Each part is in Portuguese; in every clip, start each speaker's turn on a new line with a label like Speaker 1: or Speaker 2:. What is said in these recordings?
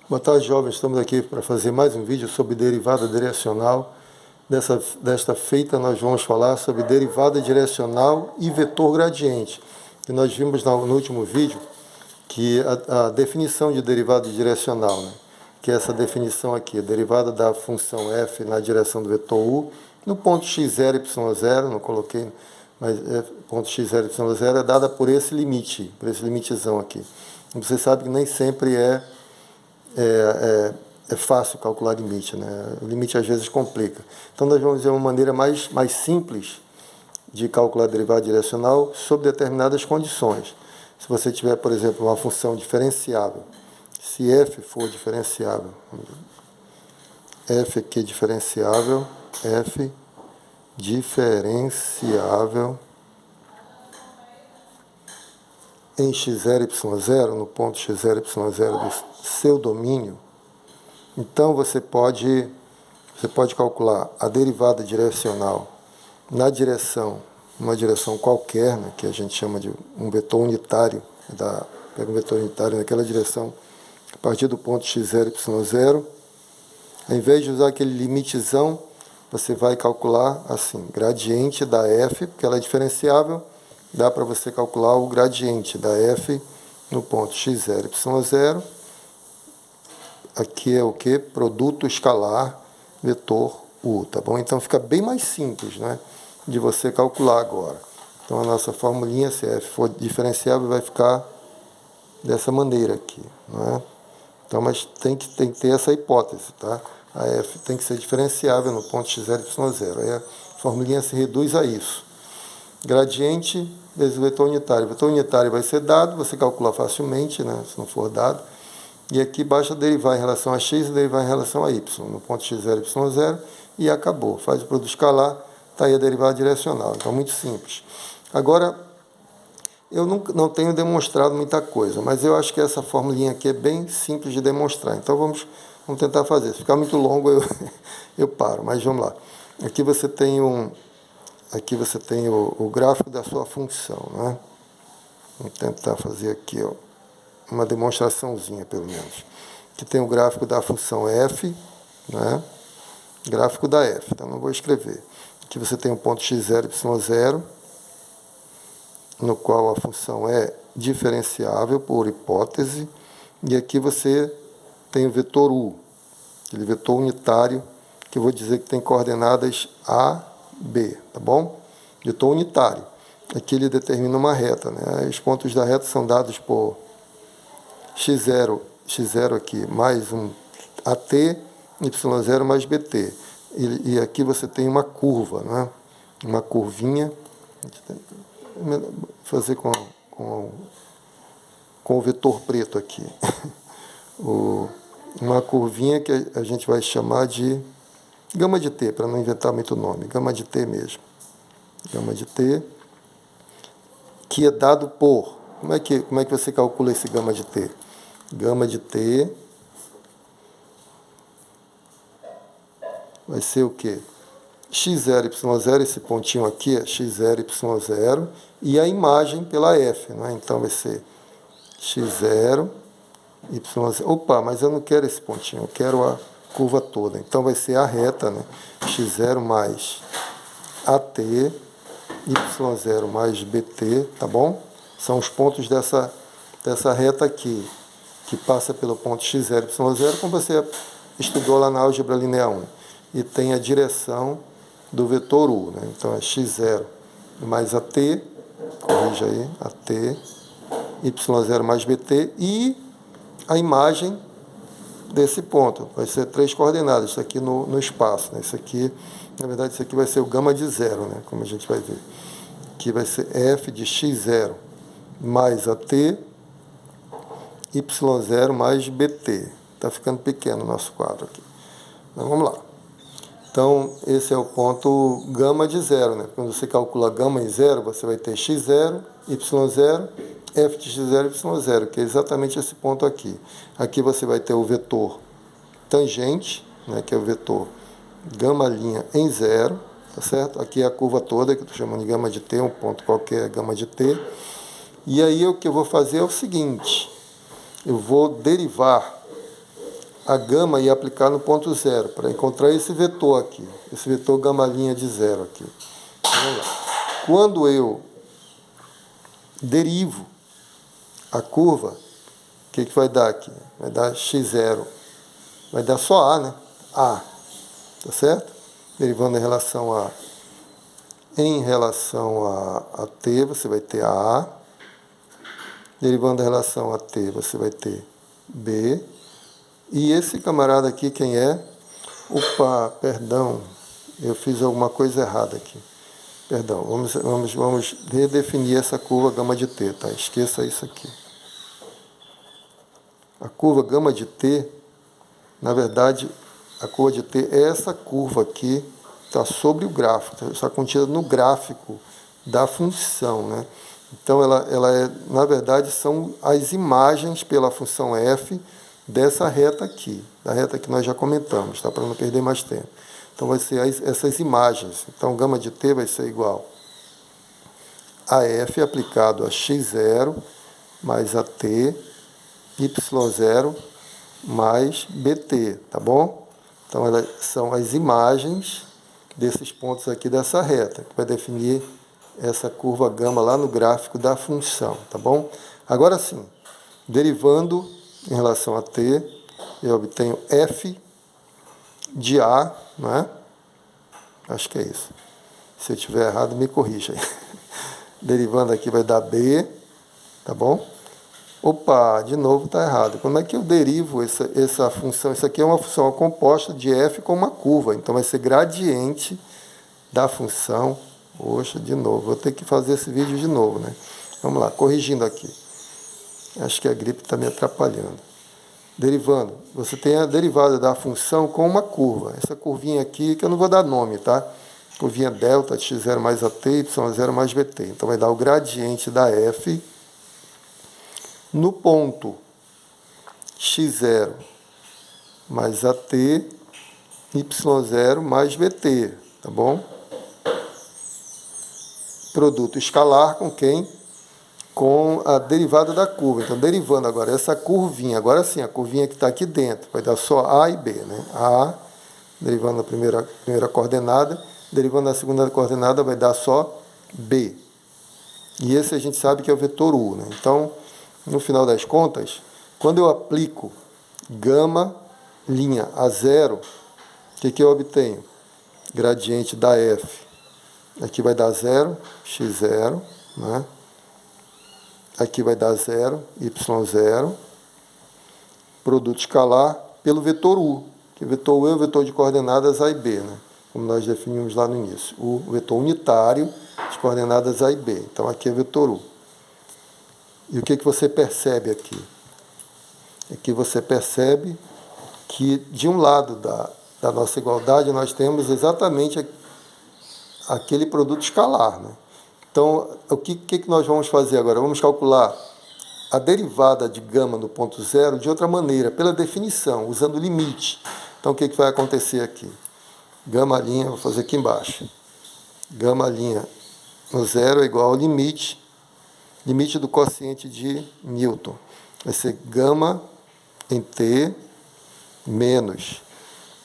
Speaker 1: Boa tarde, jovens. Estamos aqui para fazer mais um vídeo sobre derivada direcional. Desta feita, nós vamos falar sobre derivada direcional e vetor gradiente. E nós vimos no último vídeo que a definição de derivada direcional, né? Que é essa definição aqui, a derivada da função f na direção do vetor u, no ponto x0, y0, não coloquei, mas ponto x0, y0 é dada por esse limite, por esse limitezão aqui. E você sabe que nem sempre é fácil calcular limite, né? O limite às vezes complica. Então nós vamos ver uma maneira mais simples de calcular a derivada direcional sob determinadas condições. Se você tiver, por exemplo, uma função diferenciável, se f for diferenciável, f aqui é diferenciável, f diferenciável em x0, y0, no ponto x0, y0 do seu domínio, então você pode calcular a derivada direcional na direção, uma direção qualquer, né, que a gente chama de um vetor unitário, pega um vetor unitário naquela direção, a partir do ponto x0, y0, ao invés de usar aquele limitezão, você vai calcular assim, gradiente da f, porque ela é diferenciável, dá para você calcular o gradiente da f no ponto x0, y0. Aqui é o que? Produto escalar vetor u, tá bom? Então fica bem mais simples, né, de você calcular agora. Então a nossa formulinha, se f for diferenciável, vai ficar dessa maneira aqui, não é? Então, mas tem que ter essa hipótese, tá? A f tem que ser diferenciável no ponto x0, y0. Aí a formulinha se reduz a isso. Gradiente vezes o vetor unitário. O vetor unitário vai ser dado, você calcula facilmente, né, se não for dado. E aqui basta derivar em relação a x e derivar em relação a y, no ponto x0, y0, e acabou. Faz o produto escalar, está aí a derivada direcional. Então, muito simples. Agora, eu não tenho demonstrado muita coisa, mas eu acho que essa formulinha aqui é bem simples de demonstrar. Então, vamos tentar fazer. Se ficar muito longo, eu paro, mas vamos lá. Aqui você tem o gráfico da sua função, né? Vamos tentar fazer aqui, ó, uma demonstraçãozinha, pelo menos. Aqui tem o gráfico da função f, né? Gráfico da f, então não vou escrever. Aqui você tem o ponto x0, y0, no qual a função é diferenciável por hipótese, e aqui você tem o vetor u, aquele vetor unitário, que eu vou dizer que tem coordenadas a, b, tá bom? Vetor unitário. Aqui ele determina uma reta, né? Os pontos da reta são dados por x0 aqui, mais um AT, y0 mais BT. E aqui você tem uma curva, né? Uma curvinha. Vou fazer com o vetor preto aqui. Uma curvinha que a gente vai chamar de gama de T, para não inventar muito nome. Gama de T mesmo. Gama de T, que é dado por... Como é que você calcula esse gama de T? Gama de T vai ser o quê? x0, y0, esse pontinho aqui é x0, y0, e a imagem pela f, né? Então vai ser x0, y0. Opa, mas eu não quero esse pontinho, eu quero a curva toda. Então vai ser a reta, né? x0 mais AT, y0 mais BT, tá bom? São os pontos dessa reta aqui, que passa pelo ponto x0, y0, como você estudou lá na álgebra linear 1. E tem a direção do vetor u, né? Então é x0 mais AT, corrija aí, AT, y0 mais BT, e a imagem desse ponto. Vai ser 3 coordenadas, isso aqui no espaço, né? Isso aqui, na verdade, isso aqui vai ser o gama de zero, né? Como a gente vai ver. Aqui vai ser f de x0 mais AT, y0 mais BT. Está ficando pequeno o nosso quadro aqui. Então, vamos lá. Então, esse é o ponto gama de zero, né? Quando você calcula gama em zero, você vai ter x0, y0, f de x0, y0, que é exatamente esse ponto aqui. Aqui você vai ter o vetor tangente, né, que é o vetor gama' em zero, tá certo? Aqui é a curva toda, que eu estou chamando de gama de T, um ponto qualquer, gama de T. E aí o que eu vou fazer é o seguinte, eu vou derivar a gama e aplicar no ponto zero, para encontrar esse vetor aqui, esse vetor gama' de zero aqui. Vamos lá. Quando eu derivo a curva, o que vai dar aqui? Vai dar x0, vai dar só a, né? A, tá certo? Derivando em relação a t, você vai ter a. Derivando em relação a t, você vai ter b. E esse camarada aqui, quem é? Opa, perdão, eu fiz alguma coisa errada aqui. Perdão, vamos redefinir essa curva gama de t, tá? Esqueça isso aqui. A curva gama de t, na verdade, a curva de t é essa curva aqui, está sobre o gráfico, está contida no gráfico da função, né? Então, ela é, na verdade, são as imagens pela função f dessa reta aqui, da reta que nós já comentamos, tá? Para não perder mais tempo. Então, vai ser essas imagens. Então, gama de t vai ser igual a f aplicado a x0 mais a t, y0 mais bt, tá bom? Então, elas são as imagens desses pontos aqui dessa reta, que vai definir essa curva gama lá no gráfico da função, tá bom? Agora sim, derivando em relação a t, eu obtenho f de a, não é? Acho que é isso. Se eu estiver errado, me corrija aí. Derivando aqui vai dar b, tá bom? Opa, de novo está errado. Como é que eu derivo essa função? Isso aqui é uma função composta de f com uma curva, então vai ser gradiente da função. Poxa, de novo, vou ter que fazer esse vídeo de novo, né? Vamos lá, corrigindo aqui. Acho que a gripe está me atrapalhando. Derivando, você tem a derivada da função com uma curva. Essa curvinha aqui, que eu não vou dar nome, tá? Curvinha delta de x0 mais at, y0 mais bt. Então, vai dar o gradiente da f no ponto x0 mais at, y0 mais bt, tá bom? Produto escalar com quem? Com a derivada da curva. Então, derivando agora essa curvinha, agora sim, a curvinha que está aqui dentro, vai dar só A e B, né? A, derivando a primeira coordenada, derivando a segunda coordenada, vai dar só B. E esse a gente sabe que é o vetor U, né? Então, no final das contas, quando eu aplico gama' a zero, o que eu obtenho? Gradiente da F. Aqui vai dar zero, x0, né? Aqui vai dar zero, y0, produto escalar pelo vetor U, que o vetor U é o vetor de coordenadas A e B, né? Como nós definimos lá no início. O vetor unitário de coordenadas A e B. Então, aqui é vetor U. E o que você percebe aqui? Aqui você percebe que, de um lado da nossa igualdade, nós temos exatamente aquele produto escalar, né? Então, o que nós vamos fazer agora? Vamos calcular a derivada de gama no ponto zero de outra maneira, pela definição, usando o limite. Então, o que vai acontecer aqui? Gama', vou fazer aqui embaixo. Gama' no zero é igual ao limite do quociente de Newton. Vai ser gama em t menos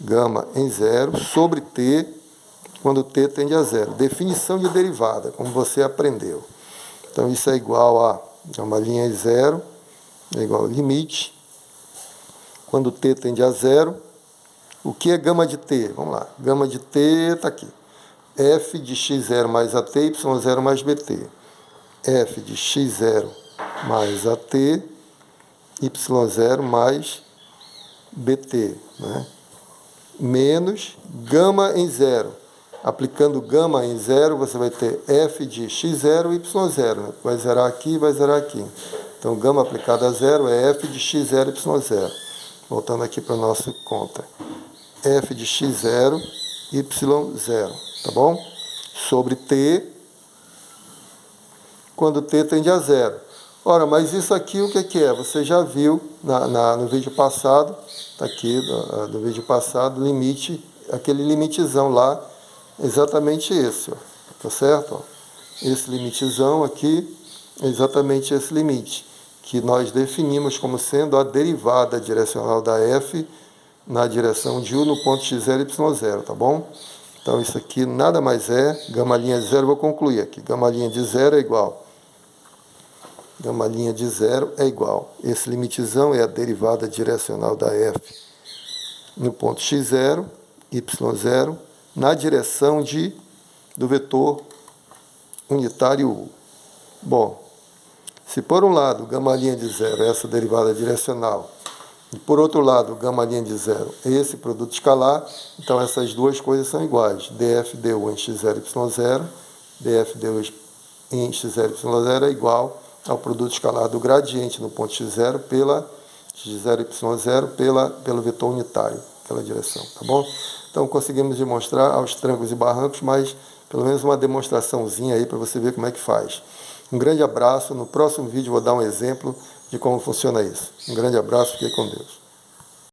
Speaker 1: gama em zero sobre t, quando t tende a zero. Definição de derivada, como você aprendeu. Então, isso é igual a gama' em zero, é igual ao limite, quando t tende a zero. O que é gama de t? Vamos lá. Gama de t está aqui. F de x0 mais at, y0 mais bt. F de x0 mais at, y0 mais bt, né? Menos gama em zero. Aplicando gama em zero, você vai ter f de x0 e y0, né? Vai zerar aqui e vai zerar aqui. Então, gama aplicada a zero é f de x0 e y0. Voltando aqui para a nossa conta. F de x0, y0, tá bom? Sobre t, quando t tende a zero. Ora, mas isso aqui o que é? Você já viu no vídeo passado, está aqui no vídeo passado, limite, aquele limitezão lá, exatamente esse, ó, tá certo? Ó. Esse limitezão aqui é exatamente esse limite, que nós definimos como sendo a derivada direcional da f na direção de U no ponto x0, y0, tá bom? Então isso aqui nada mais é, gama linha de zero, vou concluir aqui, gama linha de zero é igual. Gama linha de zero é igual. Esse limitezão é a derivada direcional da f no ponto x0, y0, na direção do vetor unitário U. Bom, se por um lado gama linha de zero é essa derivada direcional, e por outro lado gama linha de zero é esse produto escalar, então essas duas coisas são iguais. df du em x0, y0, df du em x0, y0 é igual ao produto escalar do gradiente no ponto x0 pela x0, y0 pelo vetor unitário, aquela direção, tá bom? Então conseguimos demonstrar aos trancos e barrancos, mas pelo menos uma demonstraçãozinha aí para você ver como é que faz. Um grande abraço, no próximo vídeo vou dar um exemplo de como funciona isso. Um grande abraço, fique com Deus.